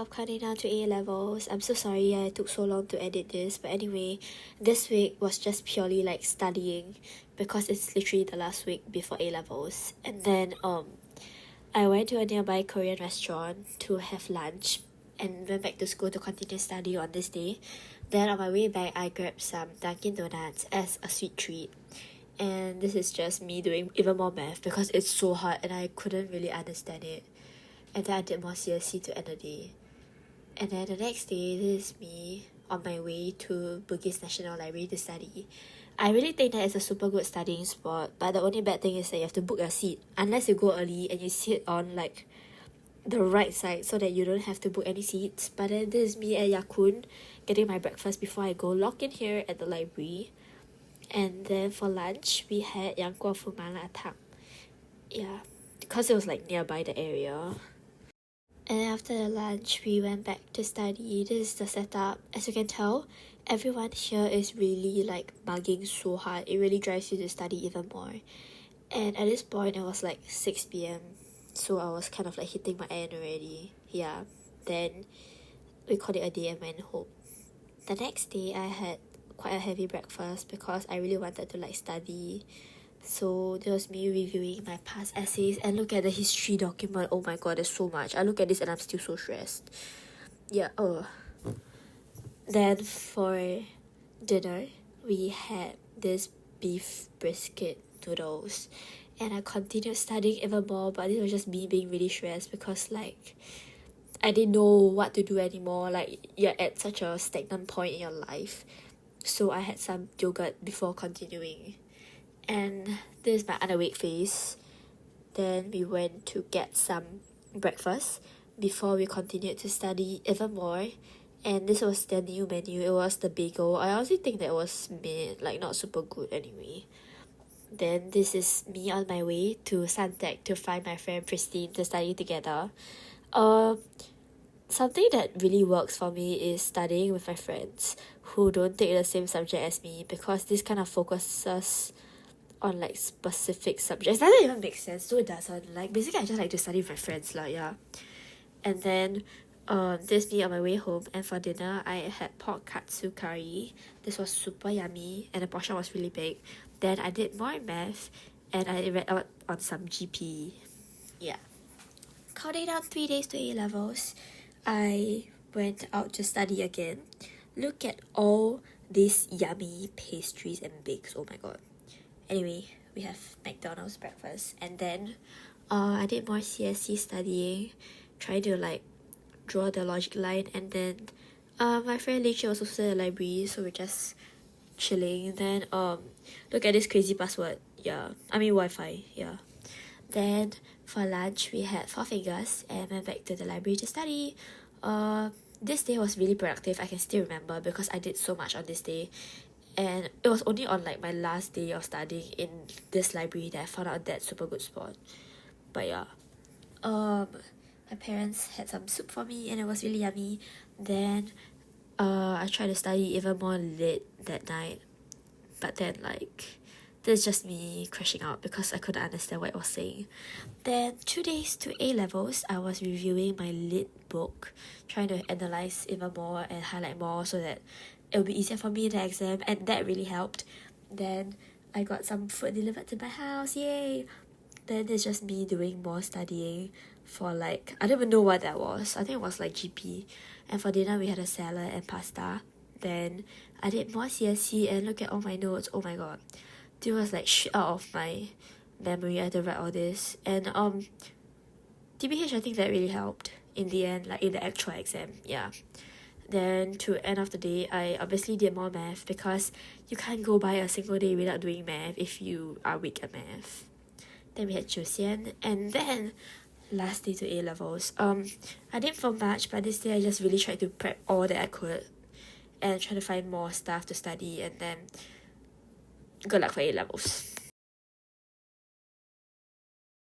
counting down to A levels. I'm so sorry I took so long to edit this, but anyway, this week was just purely like studying because it's literally the last week before A levels. And then I went to a nearby Korean restaurant to have lunch and went back to school to continue study on this day. Then on my way back, I grabbed some Dunkin' Donuts as a sweet treat. And this is just me doing even more math because it's so hard and I couldn't really understand it. And then I did more CSC to end the day. And then the next day, this is me on my way to Bugis National Library to study. I really think that it's a super good studying spot, but the only bad thing is that you have to book your seat. Unless you go early and you sit on like the right side so that you don't have to book any seats. But then this is me at Ya Kun getting my breakfast before I go lock in here at the library. And then for lunch, we had Yang Guo Fu Mala Tang. Yeah, because it was like nearby the area. And after the lunch, we went back to study. This is the setup. As you can tell, everyone here is really like mugging so hard. It really drives you to study even more. And at this point, it was like 6 p.m. So I was kind of like hitting my end already. Yeah. Then we called it a day and went home. The next day, I had quite a heavy breakfast because I really wanted to like study. So there was me reviewing my past essays and look at the history document. Oh my god, there's so much. I look at this and I'm still so stressed. Yeah, Then for dinner, we had this beef brisket noodles. And I continued studying even more, but this was just me being really stressed because like I didn't know what to do anymore. Like you're at such a stagnant point in your life. So I had some yogurt before continuing. And this is my unawake phase. Then we went to get some breakfast before we continued to study even more. And this was the new menu. It was the bagel. I honestly think that it was mid, like not super good anyway. Then this is me on my way to Suntec to find my friend Pristine to study together. Something that really works for me is studying with my friends who don't take the same subject as me because this kind of focuses on like specific subjects. That doesn't even make sense, so it doesn't. Like basically I just like to study with my friends lah, yeah. And then this me on my way home, and for dinner I had pork katsu curry. This was super yummy and the portion was really big. Then I did more math and I read out on some GP. Yeah. Counting down 3 days to A levels, I went out to study again. Look at all these yummy pastries and bakes. Oh my god. Anyway, we have McDonald's breakfast, and then I did more CSC studying, trying to like draw the logic line, and then my friend Li was also at the library, so we're just chilling. Then look at this crazy password. Yeah, I mean Wi-Fi. Yeah. Then for lunch we had Four Fingers and went back to the library to study. This day was really productive. I can still remember because I did so much on this day. And it was only on like my last day of studying in this library that I found out that super good spot. But yeah. My parents had some soup for me and it was really yummy. Then I tried to study even more late that night. But then like this is just me crashing out because I couldn't understand what it was saying. Then 2 days to A levels, I was reviewing my lit book, trying to analyze even more and highlight more so that it would be easier for me in the exam, and that really helped. Then I got some food delivered to my house, yay! Then it's just me doing more studying for like, I don't even know what that was. I think it was like GP. And for dinner we had a salad and pasta. Then I did more CSC and look at all my notes. Oh my god. It was like shit out of my memory. I had to write all this. And TBH, I think that really helped in the end, like in the actual exam, yeah. Then to end of the day, I obviously did more math because you can't go by a single day without doing math if you are weak at math. Then we had Juxian, and then last day to A levels. I didn't film much, but this day I just really tried to prep all that I could and try to find more stuff to study, and then good luck for A levels.